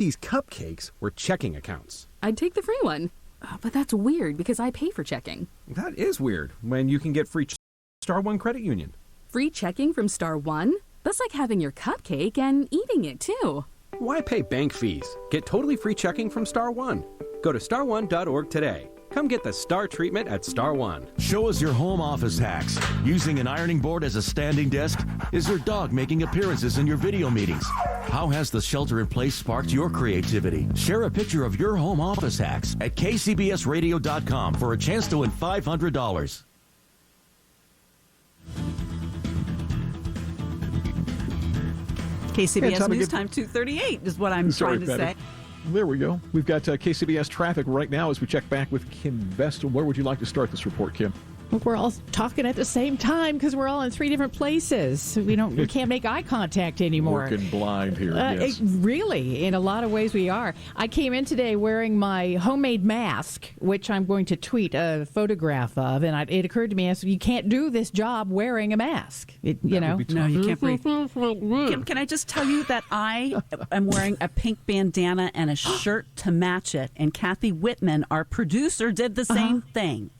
These cupcakes were checking accounts. I'd take the free one. But that's weird because I pay for checking. That is weird when you can get free Star One Credit Union. Free checking from Star One? That's like having your cupcake and eating it, too. Why pay bank fees? Get totally free checking from Star One. Go to starone.org today. Come get the star treatment at Star One. Show us your home office hacks. Using an ironing board as a standing desk? Is your dog making appearances in your video meetings? How has the shelter in place sparked your creativity? Share a picture of your home office hacks at kcbsradio.com for a chance to win $500. KCBS News Time 2:38 is what I'm trying to say. There we go. We've got KCBS traffic right now as we check back with Kim Vestal. Where would you like to start this report, Kim? Look, we're all talking at the same time because we're all in three different places. We can't make eye contact anymore. Working blind here. Yes. Really, in a lot of ways we are. I came in today wearing my homemade mask, which I'm going to tweet a photograph of, and it occurred to me, you can't do this job wearing a mask. No, you can't breathe. Kim, can I just tell you that I am wearing a pink bandana and a shirt to match it, and Kathy Whitman, our producer, did the same thing.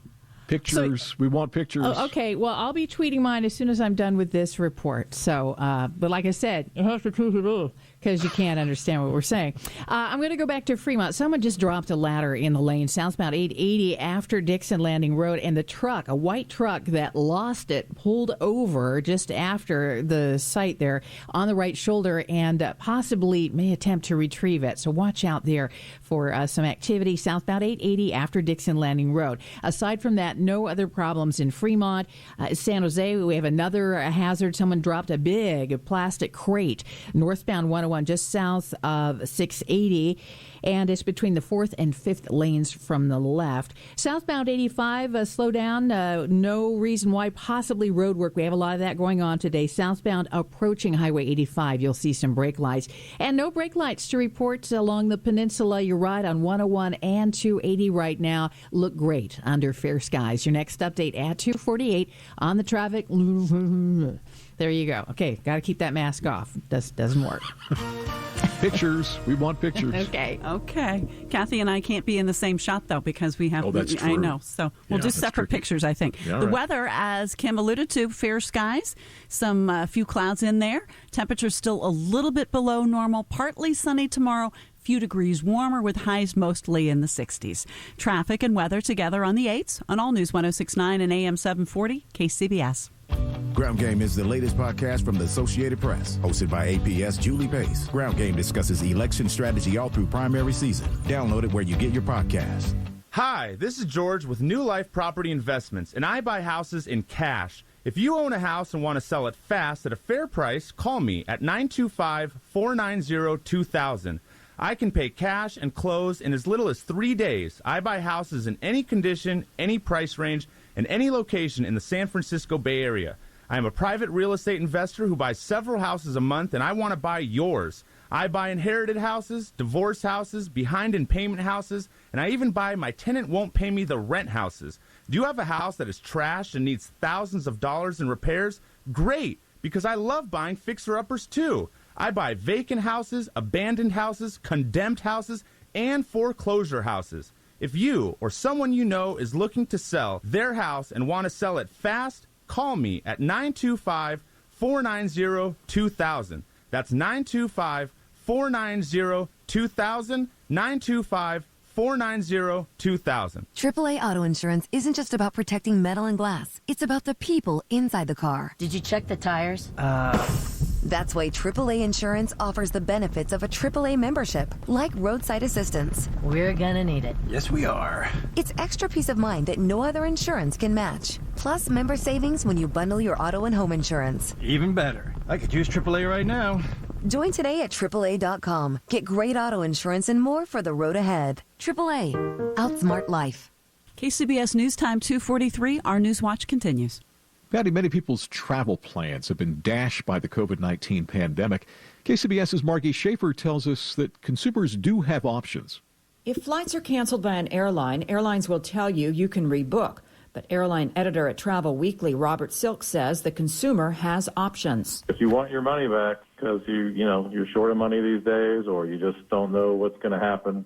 Pictures. We want pictures. Oh, okay. Well, I'll be tweeting mine as soon as I'm done with this report. So, but like I said, you have to tweet it all because you can't understand what we're saying. I'm going to go back to Fremont. Someone just dropped a ladder in the lane, southbound 880 after Dixon Landing Road, and the truck, a white truck that lost it, pulled over just after the site there on the right shoulder and possibly may attempt to retrieve it. So watch out there for some activity southbound 880 after Dixon Landing Road. Aside from that, no other problems in Fremont. San Jose, we have another hazard. Someone dropped a big plastic crate northbound 101 just south of 680, and it's between the 4th and 5th lanes from the left. Southbound 85, slow down. No reason why, possibly road work. We have a lot of that going on today. Southbound approaching Highway 85, you'll see some brake lights. And no brake lights to report along the peninsula. Your ride on 101 and 280 right now look great under fair skies. Your next update at 2:48 on the traffic. There you go. Okay, got to keep that mask off. Doesn't work. Pictures. We want pictures. Okay. Kathy and I can't be in the same shot, though, because we have... Oh, that's true. I know. So we'll do separate pictures, I think. Yeah, the right. weather, as Kim alluded to, fair skies. Some few clouds in there. Temperatures still a little bit below normal. Partly sunny tomorrow. Few degrees warmer with highs mostly in the 60s. Traffic and weather together on the 8s on All News 106.9 and AM 740 KCBS. Ground Game is the latest podcast from the Associated Press. Hosted by APS Julie Pace. Ground Game discusses election strategy all through primary season. Download it where you get your podcasts. Hi, this is George with New Life Property Investments, and I buy houses in cash. If you own a house and want to sell it fast at a fair price, call me at 925-490-2000. I can pay cash and close in as little as 3 days. I buy houses in any condition, any price range, and any location in the San Francisco Bay Area. I am a private real estate investor who buys several houses a month, and I want to buy yours. I buy inherited houses, divorce houses, behind in payment houses, and I even buy my tenant won't pay me the rent houses. Do you have a house that is trashed and needs thousands of dollars in repairs? Great, because I love buying fixer-uppers too. I buy vacant houses, abandoned houses, condemned houses, and foreclosure houses. If you or someone you know is looking to sell their house and want to sell it fast, call me at 925-490-2000. That's 925-490-2000, 925-490-2000. AAA Auto Insurance isn't just about protecting metal and glass. It's about the people inside the car. Did you check the tires? That's why AAA Insurance offers the benefits of a AAA membership, like roadside assistance. We're gonna need it. Yes, we are. It's extra peace of mind that no other insurance can match. Plus member savings when you bundle your auto and home insurance. Even better. I could use AAA right now. Join today at AAA.com. Get great auto insurance and more for the road ahead. AAA. Outsmart life. KCBS News Time 2:43. Our News Watch continues. Patty, many people's travel plans have been dashed by the COVID-19 pandemic. KCBS's Margie Schaefer tells us that consumers do have options. If flights are canceled by an airline, airlines will tell you you can rebook. But airline editor at Travel Weekly, Robert Silk, says the consumer has options. If you want your money back because you're short of money these days, or you just don't know what's going to happen,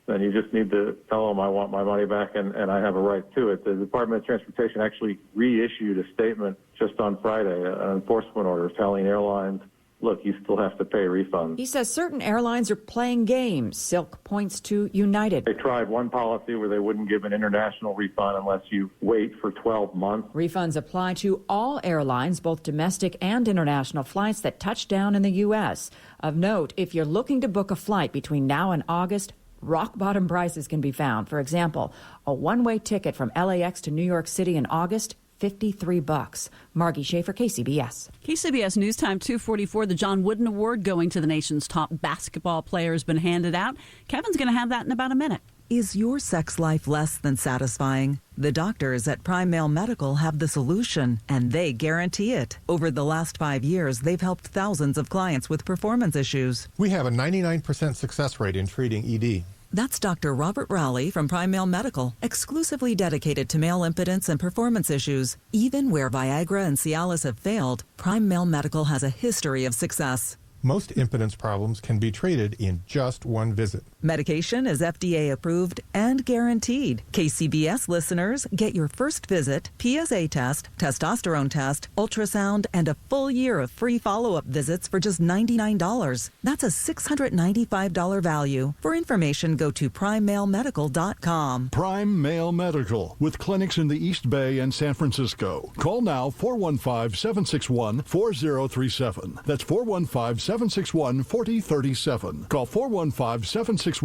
then you just need to tell them I want my money back and I have a right to it. The Department of Transportation actually reissued a statement just on Friday, an enforcement order telling airlines, look, you still have to pay refunds. He says certain airlines are playing games. Silk points to United. They tried one policy where they wouldn't give an international refund unless you wait for 12 months. Refunds apply to all airlines, both domestic and international flights that touch down in the U.S. Of note, if you're looking to book a flight between now and August, rock-bottom prices can be found. For example, a one-way ticket from LAX to New York City in August, $53. Margie Schaefer, KCBS. KCBS News Time 2:44. The John Wooden Award going to the nation's top basketball player has been handed out. Kevin's going to have that in about a minute. Is your sex life less than satisfying? The doctors at Prime Male Medical have the solution, and they guarantee it. Over the last 5 years, they've helped thousands of clients with performance issues. We have a 99% success rate in treating ED. That's Dr. Robert Rowley from Prime Male Medical, exclusively dedicated to male impotence and performance issues. Even where Viagra and Cialis have failed, Prime Male Medical has a history of success. Most impotence problems can be treated in just one visit. Medication is FDA approved and guaranteed. KCBS listeners get your first visit, PSA test, testosterone test, ultrasound, and a full year of free follow-up visits for just $99. That's a $695 value. For information, go to PrimeMaleMedical.com. Prime Male Medical, with clinics in the East Bay and San Francisco. Call now, 415-761-4037. That's 415-761-4037. Call 415-761-4037.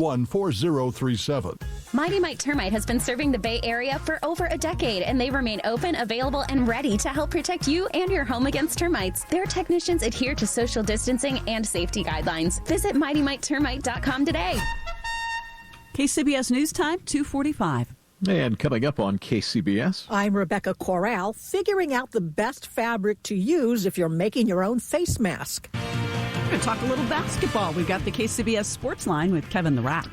Mighty Mite Termite has been serving the Bay Area for over a decade, and they remain open, available, and ready to help protect you and your home against termites. Their technicians adhere to social distancing and safety guidelines. Visit MightyMiteTermite.com today. KCBS News Time 2:45. And coming up on KCBS. I'm Rebecca Corral, figuring out the best fabric to use if you're making your own face mask. We're going to talk a little basketball. We've got the KCBS Sports Line with Kevin the Rat.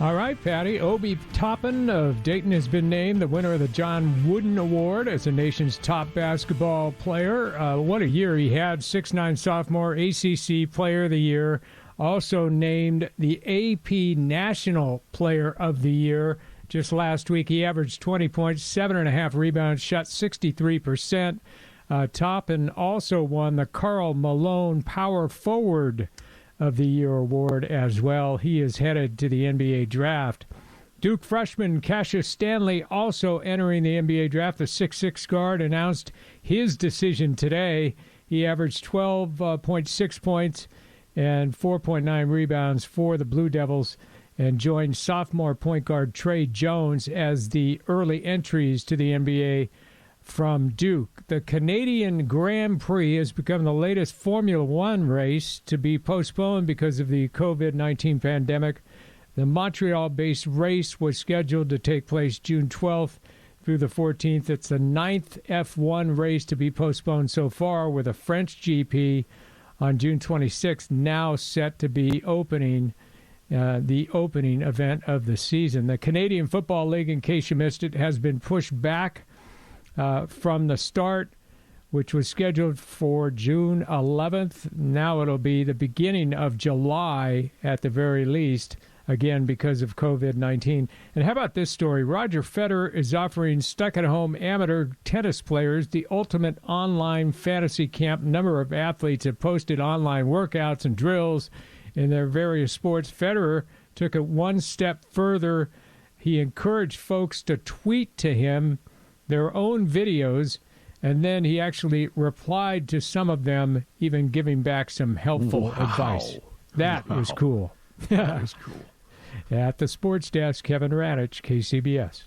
All right, Patty. Obi Toppin of Dayton has been named the winner of the John Wooden Award as the nation's top basketball player. What a year he had. 6'9" sophomore, ACC Player of the Year. Also named the AP National Player of the Year. Just last week, he averaged 20 points, 7.5 rebounds, shot 63%. Toppin also won the Karl Malone Power Forward of the Year award as well. He is headed to the NBA draft. Duke freshman Cassius Stanley also entering the NBA draft. The 6'6" guard announced his decision today. He averaged 12.6 points and 4.9 rebounds for the Blue Devils and joined sophomore point guard Trey Jones as the early entries to the NBA from Duke. The Canadian Grand Prix has become the latest Formula One race to be postponed because of the COVID-19 pandemic. The Montreal-based race was scheduled to take place June 12th through the 14th. It's the 9th F1 race to be postponed so far, with a French GP on June 26th now set to be opening the opening event of the season. The Canadian Football League, in case you missed it, has been pushed back from the start, which was scheduled for June 11th. Now it'll be the beginning of July at the very least, again because of COVID-19. And how about this story? Roger Federer is offering stuck-at-home amateur tennis players the ultimate online fantasy camp. Number of athletes have posted online workouts and drills in their various sports. Federer took it one step further. He encouraged folks to tweet to him their own videos, and then he actually replied to some of them, even giving back some helpful advice. That was cool. That was cool. At the sports desk, Kevin Radich, KCBS.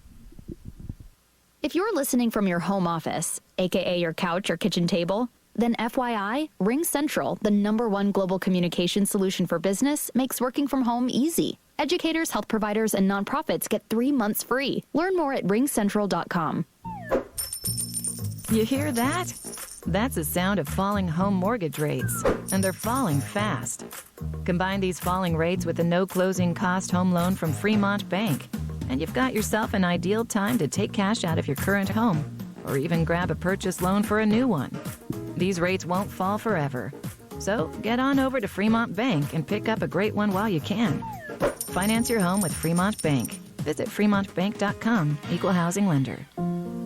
If you're listening from your home office, aka your couch or kitchen table, then FYI, RingCentral, the #1 global communication solution for business, makes working from home easy. Educators, health providers, and nonprofits get 3 months free. Learn more at ringcentral.com. You hear that? That's the sound of falling home mortgage rates, and they're falling fast. Combine these falling rates with a no-closing cost home loan from Fremont Bank. and you've got yourself an ideal time to take cash out of your current home or even grab a purchase loan for a new one. These rates won't fall forever. So get on over to Fremont Bank and pick up a great one while you can. Finance your home with Fremont Bank. Visit fremontbank.com, Equal Housing Lender.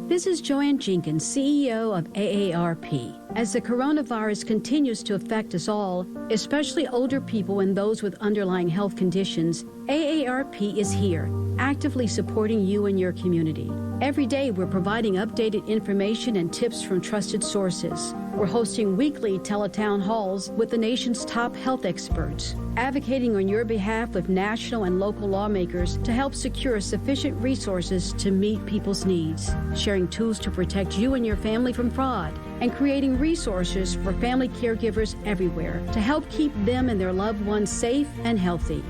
This is Joanne Jenkins, CEO of AARP. As the coronavirus continues to affect us all, especially older people and those with underlying health conditions, AARP is here, actively supporting you and your community. Every day, we're providing updated information and tips from trusted sources. We're hosting weekly teletown halls with the nation's top health experts, advocating on your behalf with national and local lawmakers to help secure sufficient resources to meet people's needs, sharing tools to protect you and your family from fraud, and creating resources for family caregivers everywhere to help keep them and their loved ones safe and healthy.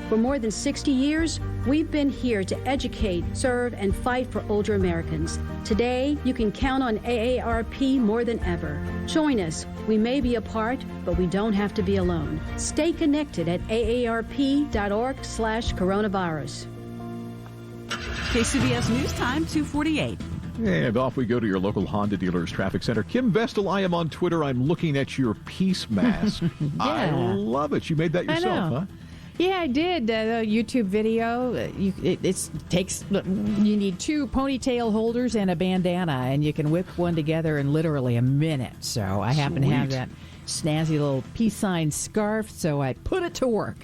For more than 60 years, we've been here to educate, serve, and fight for older Americans. Today, you can count on AARP more than ever. Join us. We may be apart, but we don't have to be alone. Stay connected at aarp.org/coronavirus. KCBS News Time, 2:48. And off we go to your local Honda dealer's traffic center. Kim Vestal, I am on Twitter. I'm looking at your peace mask. I love it. You made that yourself, huh? Yeah, I did. The YouTube video. You need 2 ponytail holders and a bandana, and you can whip one together in literally a minute. So I happen to have that snazzy little peace sign scarf, so I put it to work.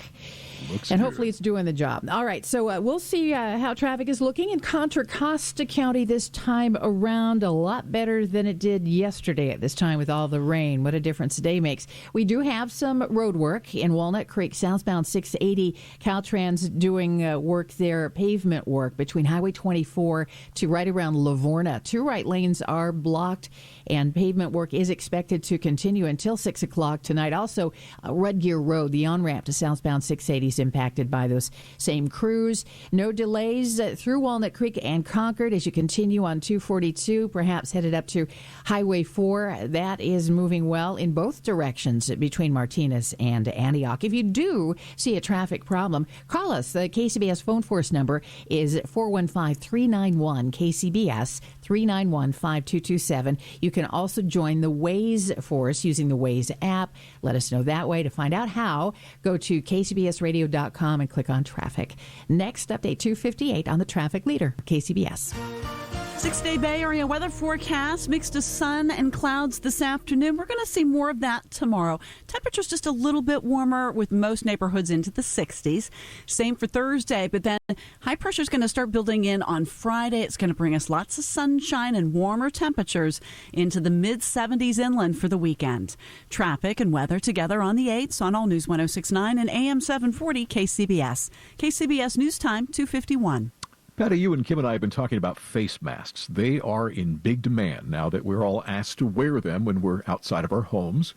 And hopefully it's doing the job. All right, so we'll see how traffic is looking in Contra Costa County this time around. A lot better than it did yesterday at this time with all the rain. What a difference a day makes. We do have some road work in Walnut Creek, southbound 680. Caltrans doing work there, pavement work between Highway 24 to right around Livorno. 2 right lanes are blocked, and pavement work is expected to continue until 6 o'clock tonight. Also, Red Gear Road, the on-ramp to southbound 680 is impacted by those same crews. No delays through Walnut Creek and Concord as you continue on 242, perhaps headed up to Highway 4. That is moving well in both directions between Martinez and Antioch. If you do see a traffic problem, call us. The KCBS phone force number is 415-391-KCBS, 391-5227. You can also join the Waze force using the Waze app. Let us know that way. To find out how, go to KCBSradio.com and click on traffic. Next update, 2:58 on the traffic leader, KCBS. 6-day Bay Area weather forecast, mixed of sun and clouds this afternoon. We're going to see more of that tomorrow. Temperatures just a little bit warmer with most neighborhoods into the 60s. Same for Thursday, but then high pressure is going to start building in on Friday. It's going to bring us lots of sunshine and warmer temperatures into the mid-70s inland for the weekend. Traffic and weather together on the 8s on All News 106.9 and AM 740 KCBS. KCBS News Time, 2:51. Patty, you and Kim and I have been talking about face masks. They are in big demand now that we're all asked to wear them when we're outside of our homes.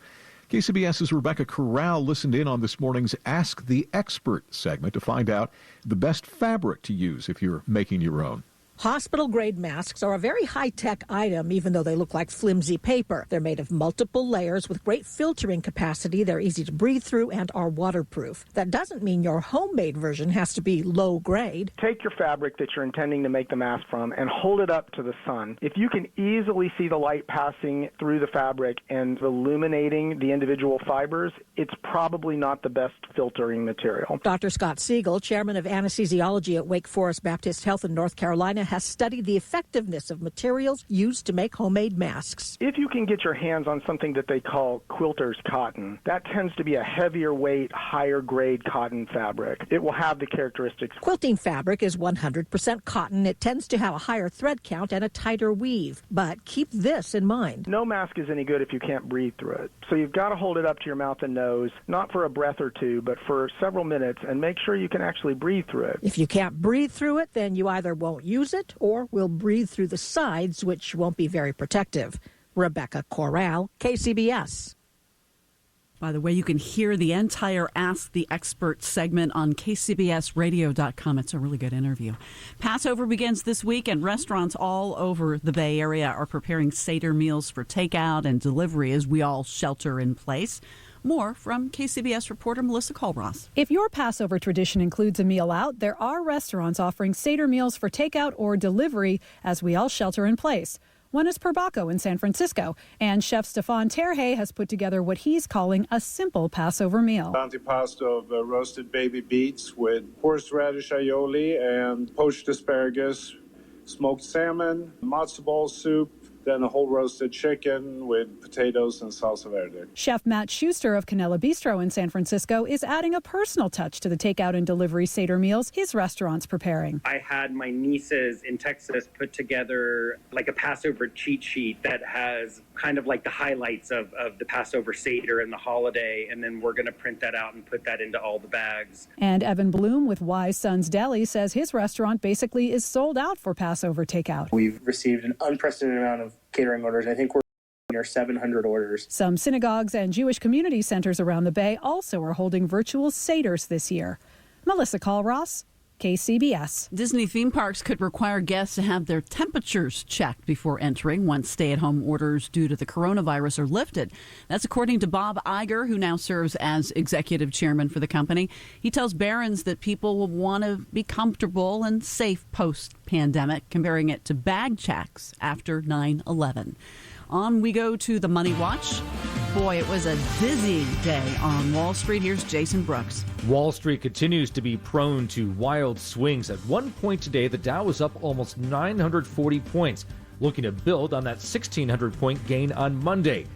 KCBS's Rebecca Corral listened in on this morning's Ask the Expert segment to find out the best fabric to use if you're making your own. Hospital-grade masks are a very high-tech item, even though they look like flimsy paper. They're made of multiple layers with great filtering capacity. They're easy to breathe through and are waterproof. That doesn't mean your homemade version has to be low-grade. Take your fabric that you're intending to make the mask from and hold it up to the sun. If you can easily see the light passing through the fabric and illuminating the individual fibers, it's probably not the best filtering material. Dr. Scott Siegel, chairman of anesthesiology at Wake Forest Baptist Health in North Carolina, has studied the effectiveness of materials used to make homemade masks. If you can get your hands on something that they call quilter's cotton, that tends to be a heavier weight, higher grade cotton fabric. It will have the characteristics. Quilting fabric is 100% cotton. It tends to have a higher thread count and a tighter weave. But keep this in mind. No mask is any good if you can't breathe through it. So you've got to hold it up to your mouth and nose, not for a breath or two, but for several minutes, and make sure you can actually breathe through it. If you can't breathe through it, then you either won't use it or will breathe through the sides, which won't be very protective. Rebecca Corral, KCBS. By the way, you can hear the entire Ask the Expert segment on KCBSradio.com. It's a really good interview. Passover begins this week, and restaurants all over the Bay Area are preparing Seder meals for takeout and delivery as we all shelter in place. More from KCBS reporter Melissa Colross. If your Passover tradition includes a meal out, there are restaurants offering Seder meals for takeout or delivery as we all shelter in place. One is Perbaco in San Francisco, and Chef Stefan Terhe has put together what he's calling a simple Passover meal. Antipasto of roasted baby beets with horseradish aioli and poached asparagus, smoked salmon, matzo ball soup, then a whole roasted chicken with potatoes and salsa verde. Chef Matt Schuster of Canela Bistro in San Francisco is adding a personal touch to the takeout and delivery Seder meals his restaurant's preparing. I had my nieces in Texas put together like a Passover cheat sheet that has kind of like the highlights of the Passover Seder and the holiday, and then we're going to print that out and put that into all the bags. And Evan Bloom with Wise Sons Deli says his restaurant basically is sold out for Passover takeout. We've received an unprecedented amount of catering orders. I think we're near 700 orders. Some synagogues and Jewish community centers around the Bay also are holding virtual Seders this year. Melissa Colross, KCBS. Disney theme parks could require guests to have their temperatures checked before entering once stay-at-home orders due to the coronavirus are lifted. That's according to Bob Iger, who now serves as executive chairman for the company. He tells Barron's that people will want to be comfortable and safe post-pandemic, comparing it to bag checks after 9/11. On we go to the Money Watch. Boy, it was a dizzy day on Wall Street. Here's Jason Brooks. Wall Street continues to be prone to wild swings. At one point today, the Dow was up almost 940 points, looking to build on that 1,600-point gain on Monday.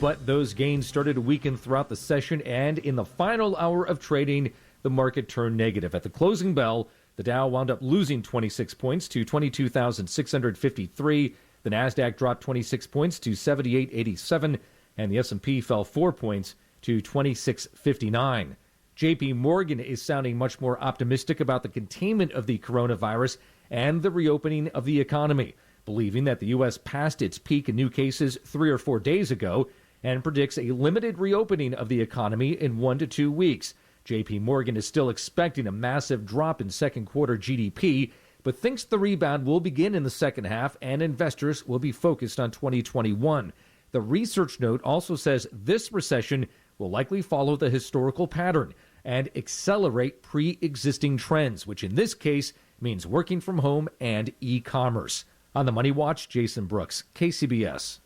But those gains started to weaken throughout the session, and in the final hour of trading, the market turned negative. At the closing bell, the Dow wound up losing 26 points to 22,653. The Nasdaq dropped 26 points to 78.87, and the S&P fell 4 points to 26.59. J.P. Morgan is sounding much more optimistic about the containment of the coronavirus and the reopening of the economy, believing that the U.S. passed its peak in new cases 3 or 4 days ago and predicts a limited reopening of the economy in 1 to 2 weeks. J.P. Morgan is still expecting a massive drop in second quarter GDP, but thinks the rebound will begin in the second half and investors will be focused on 2021. The research note also says this recession will likely follow the historical pattern and accelerate pre-existing trends, which in this case means working from home and e-commerce. On the Money Watch, Jason Brooks, KCBS.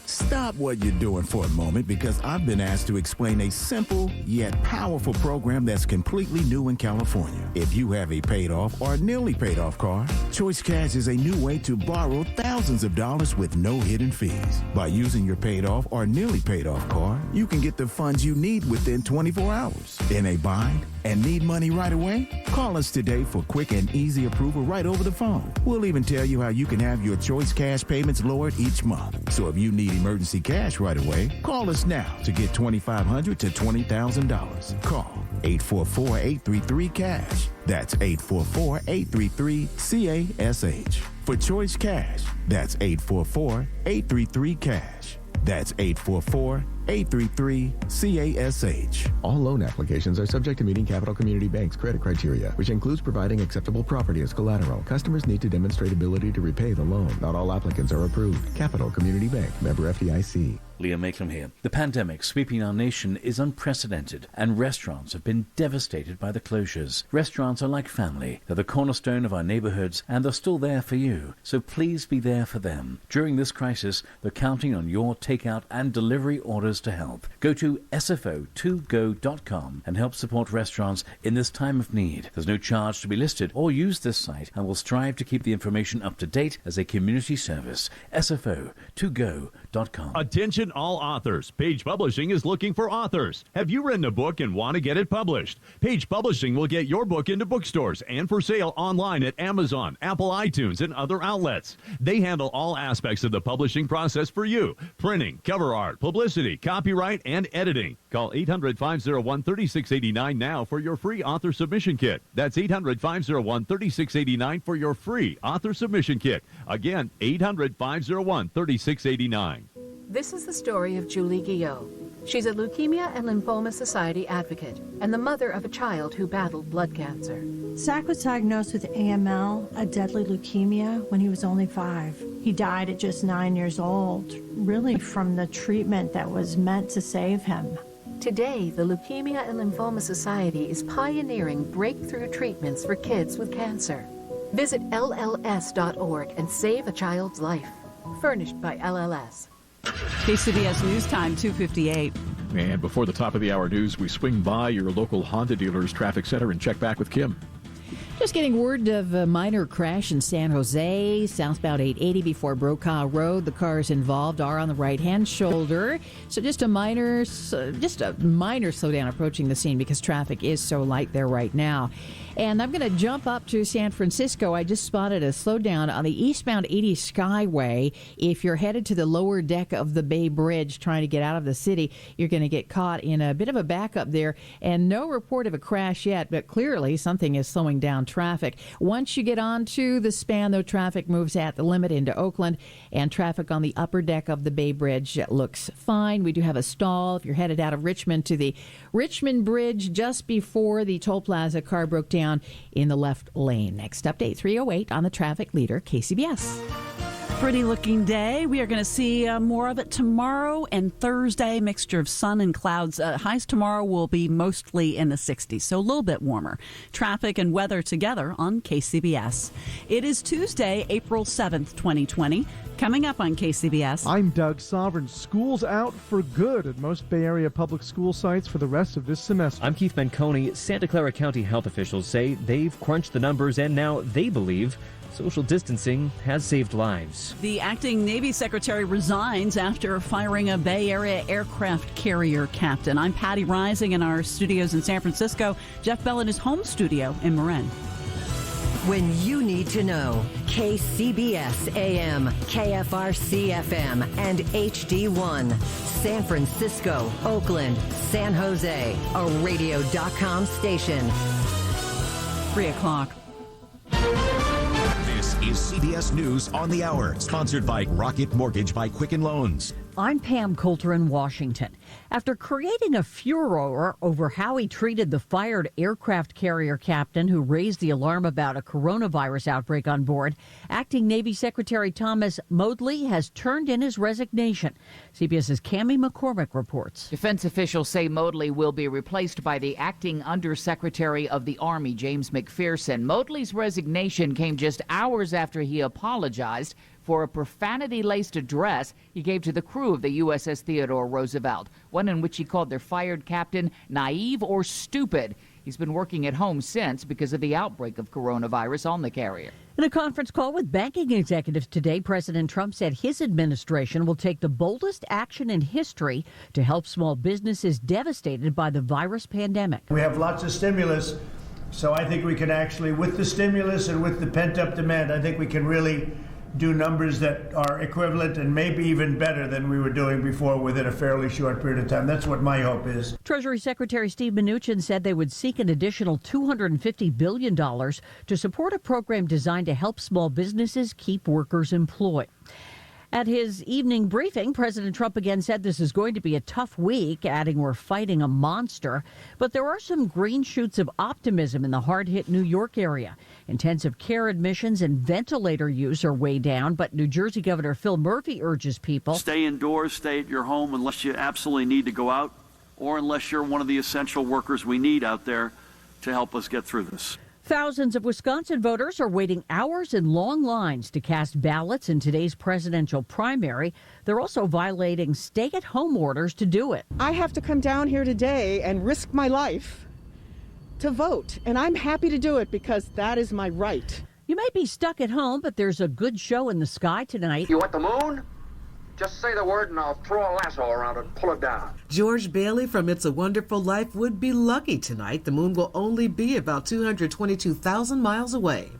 Stop what you're doing for a moment, because I've been asked to explain a simple yet powerful program that's completely new in California. If you have a paid off or nearly paid off car, Choice Cash is a new way to borrow thousands of dollars with no hidden fees. By using your paid off or nearly paid off car, you can get the funds you need within 24 hours. In a bind and need money right away? Call us today for quick and easy approval right over the phone. We'll even tell you how you can have your Choice Cash payments lowered each month. So if you need emergency cash right away, call us now to get $2,500 to $20,000. Call 844-833-CASH. That's 844-833-CASH. For Choice Cash, that's 844-833-CASH. That's 844-833-CASH. All loan applications are subject to meeting Capital Community Bank's credit criteria, which includes providing acceptable property as collateral. Customers need to demonstrate ability to repay the loan. Not all applicants are approved. Capital Community Bank, member FDIC. Liam Mayclem here. The pandemic sweeping our nation is unprecedented, and restaurants have been devastated by the closures. Restaurants are like family. They're the cornerstone of our neighborhoods, and they're still there for you. So please be there for them. During this crisis, they're counting on your takeout and delivery orders to help. Go to sfo2go.com and help support restaurants in this time of need. There's no charge to be listed or use this site, and we'll strive to keep the information up to date as a community service. sfo2go.com. Attention all authors. Page Publishing is looking for authors. Have you written a book and want to get it published? Page Publishing will get your book into bookstores and for sale online at Amazon, Apple iTunes, and other outlets. They handle all aspects of the publishing process for you: printing, cover art, publicity, copyright, and editing. Call 800-501-3689 now for your free author submission kit. That's 800-501-3689 for your free author submission kit. Again, 800-501-3689. This is the story of Julie Guillot. She's a Leukemia and Lymphoma Society advocate and the mother of a child who battled blood cancer. Zach was diagnosed with AML, a deadly leukemia, when he was only 5. He died at just 9 years old, really from the treatment that was meant to save him. Today, the Leukemia and Lymphoma Society is pioneering breakthrough treatments for kids with cancer. Visit LLS.org and save a child's life. Furnished by LLS. KCBS News Time, 2:58. And before the top of the hour news, we swing by your local Honda dealer's traffic center and check back with Kim. Just getting word of a minor crash in San Jose, southbound 880 before Brokaw Road. The cars involved are on the right-hand shoulder. So just a minor slowdown approaching the scene because traffic is so light there right now. And I'm going to jump up to San Francisco. I just spotted a slowdown on the eastbound 80 Skyway. If you're headed to the lower deck of the Bay Bridge trying to get out of the city, you're going to get caught in a bit of a backup there. And no report of a crash yet, but clearly something is slowing down traffic. Once you get onto the span, though, traffic moves at the limit into Oakland, and traffic on the upper deck of the Bay Bridge looks fine. We do have a stall if you're headed out of Richmond to the Richmond Bridge just before the toll plaza. Car broke down in the left lane. Next update, 3:08 on the traffic leader, KCBS. Pretty looking day. We are going to see more of it tomorrow and Thursday. Mixture of sun and clouds. Highs tomorrow will be mostly in the 60s, so a little bit warmer. Traffic and weather together on KCBS. It is Tuesday, April 7th, 2020. Coming up on KCBS. I'm Doug Sovereign. School's out for good at most Bay Area public school sites for the rest of this semester. I'm Keith Manconi. Santa Clara County health officials say they've crunched the numbers and now they believe social distancing has saved lives. The acting Navy Secretary resigns after firing a Bay Area aircraft carrier captain. I'm Patty Rising in our studios in San Francisco. Jeff Bell in his home studio in Marin. When you need to know, KCBS AM, KFRC FM, and HD1. San Francisco, Oakland, San Jose, a radio.com station. 3 o'clock. This is CBS News on the Hour, sponsored by Rocket Mortgage by Quicken Loans. I'm Pam Coulter in Washington. After creating a furor over how he treated the fired aircraft carrier captain who raised the alarm about a coronavirus outbreak on board, Acting Navy Secretary Thomas Modly has turned in his resignation. CBS's Cammie McCormick reports. Defense officials say Modly will be replaced by the Acting Undersecretary of the Army, James McPherson. Modly's resignation came just hours after he apologized for a profanity-laced address he gave to the crew of the USS Theodore Roosevelt, one in which he called their fired captain naive or stupid. He's been working at home since because of the outbreak of coronavirus on the carrier. In a conference call with banking executives today, President Trump said his administration will take the boldest action in history to help small businesses devastated by the virus pandemic. We have lots of stimulus, so I think we can actually, with the stimulus and with the pent-up demand, I think we can really do numbers that are equivalent and maybe even better than we were doing before within a fairly short period of time. That's what my hope is. Treasury Secretary Steve Mnuchin said they would seek an additional $250 billion to support a program designed to help small businesses keep workers employed. At his evening briefing, President Trump again said this is going to be a tough week, adding we're fighting a monster. But there are some green shoots of optimism in the hard-hit New York area. Intensive care admissions and ventilator use are way down, but New Jersey Governor Phil Murphy urges people stay indoors, stay at your home unless you absolutely need to go out or unless you're one of the essential workers we need out there to help us get through this. Thousands of Wisconsin voters are waiting hours in long lines to cast ballots in today's presidential primary. They're also violating stay-at-home orders to do it. I have to come down here today and risk my life to vote, and I'm happy to do it because that is my right. You may be stuck at home, but there's a good show in the sky tonight. You want the moon? Just say the word and I'll throw a lasso around it and pull it down. George Bailey from It's a Wonderful Life would be lucky tonight. The moon will only be about 222,000 miles away.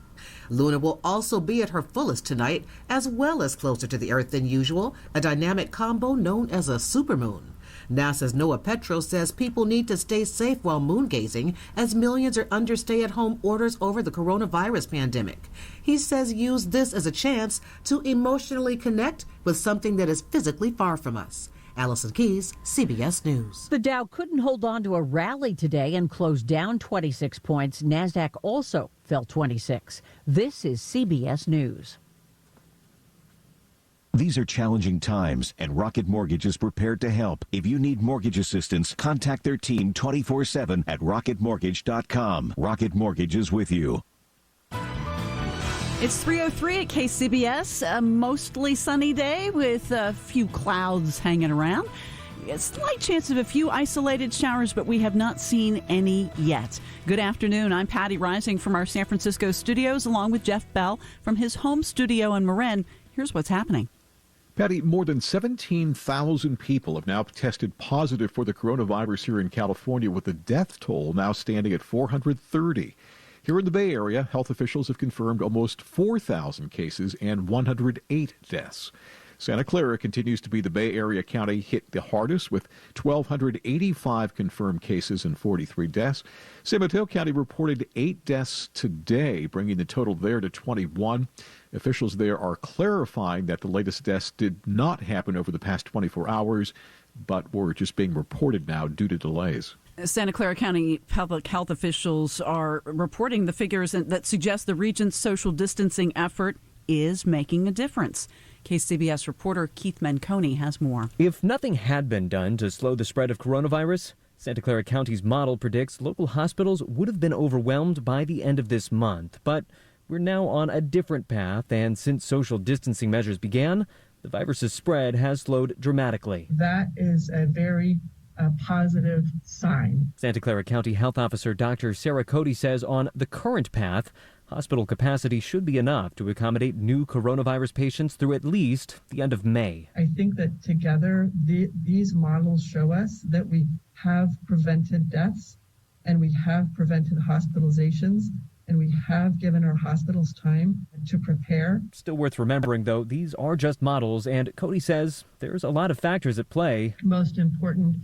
Luna will also be at her fullest tonight, as well as closer to the Earth than usual, a dynamic combo known as a supermoon. NASA's Noah Petro says people need to stay safe while moon gazing as millions are under stay-at-home orders over the coronavirus pandemic. He says use this as a chance to emotionally connect with something that is physically far from us. Allison Keyes, CBS News. The Dow couldn't hold on to a rally today and closed down 26 points. NASDAQ also fell 26. This is CBS News. These are challenging times, and Rocket Mortgage is prepared to help. If you need mortgage assistance, contact their team 24/7 at rocketmortgage.com. Rocket Mortgage is with you. It's 3:03 at KCBS. A mostly sunny day with a few clouds hanging around. A slight chance of a few isolated showers, but we have not seen any yet. Good afternoon. I'm Patty Rising from our San Francisco studios, along with Jeff Bell from his home studio in Marin. Here's what's happening. Patty, more than 17,000 people have now tested positive for the coronavirus here in California, with the death toll now standing at 430. Here in the Bay Area, health officials have confirmed almost 4,000 cases and 108 deaths. Santa Clara continues to be the Bay Area county hit the hardest, with 1,285 confirmed cases and 43 deaths. San Mateo County reported 8 deaths today, bringing the total there to 21. Officials there are clarifying that the latest deaths did not happen over the past 24 hours, but were just being reported now due to delays. Santa Clara County public health officials are reporting the figures that suggest the region's social distancing effort is making a difference. KCBS reporter Keith Menconi has more. If nothing had been done to slow the spread of coronavirus, Santa Clara County's model predicts local hospitals would have been overwhelmed by the end of this month. But we're now on a different path, and since social distancing measures began, the virus's spread has slowed dramatically. That is a very positive sign. Santa Clara County Health Officer Dr. Sarah Cody says on the current path, hospital capacity should be enough to accommodate new coronavirus patients through at least the end of May. I think that together these models show us that we have prevented deaths and we have prevented hospitalizations and we have given our hospitals time to prepare. Still worth remembering, though, these are just models, and Cody says there's a lot of factors at play. Most important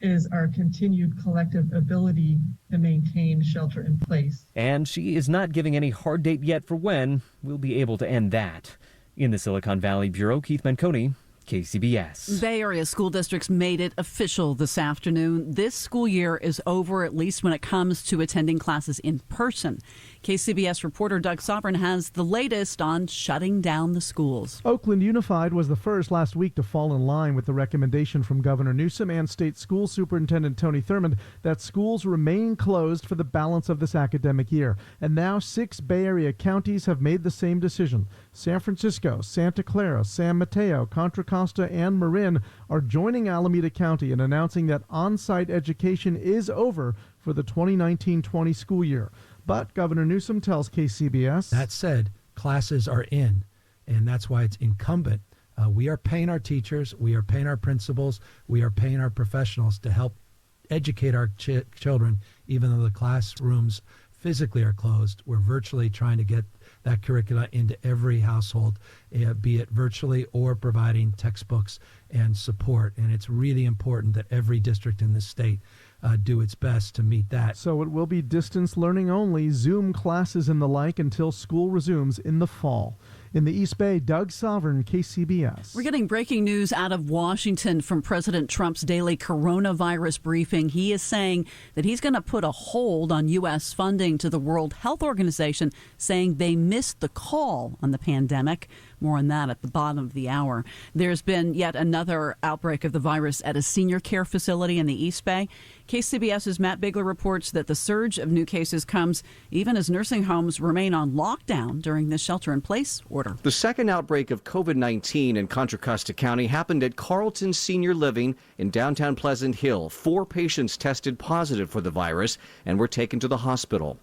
is our continued collective ability to maintain shelter in place. And she is not giving any hard date yet for when we'll be able to end that. In the Silicon Valley Bureau, Keith Menconi, KCBS. Bay Area school districts made it official this afternoon. This school year is over, at least when it comes to attending classes in person. KCBS reporter Doug Sovereign has the latest on shutting down the schools. Oakland Unified was the first last week to fall in line with the recommendation from Governor Newsom and State School Superintendent Tony Thurmond that schools remain closed for the balance of this academic year. And now 6 Bay Area counties have made the same decision. San Francisco, Santa Clara, San Mateo, Contra Costa, and Marin are joining Alameda County in announcing that on-site education is over for the 2019-20 school year. But Governor Newsom tells KCBS, that said, classes are in, and that's why it's incumbent. We are paying our teachers, we are paying our principals, we are paying our professionals to help educate our children, even though the classrooms physically are closed. We're virtually trying to get that curricula into every household, be it virtually or providing textbooks and support. And it's really important that every district in the state do its best to meet that. So it will be distance learning only, Zoom classes and the like until school resumes in the fall. In the East Bay, Doug Sovereign, KCBS. We're getting breaking news out of Washington from President Trump's daily coronavirus briefing. He is saying that he's going to put a hold on U.S. funding to the World Health Organization, saying they missed the call on the pandemic. More on that at the bottom of the hour. There's been yet another outbreak of the virus at a senior care facility in the East Bay. KCBS's Matt Bigler reports that the surge of new cases comes even as nursing homes remain on lockdown during the shelter-in-place order. The second outbreak of COVID-19 in Contra Costa County happened at Carlton Senior Living in downtown Pleasant Hill. 4 patients tested positive for the virus and were taken to the hospital.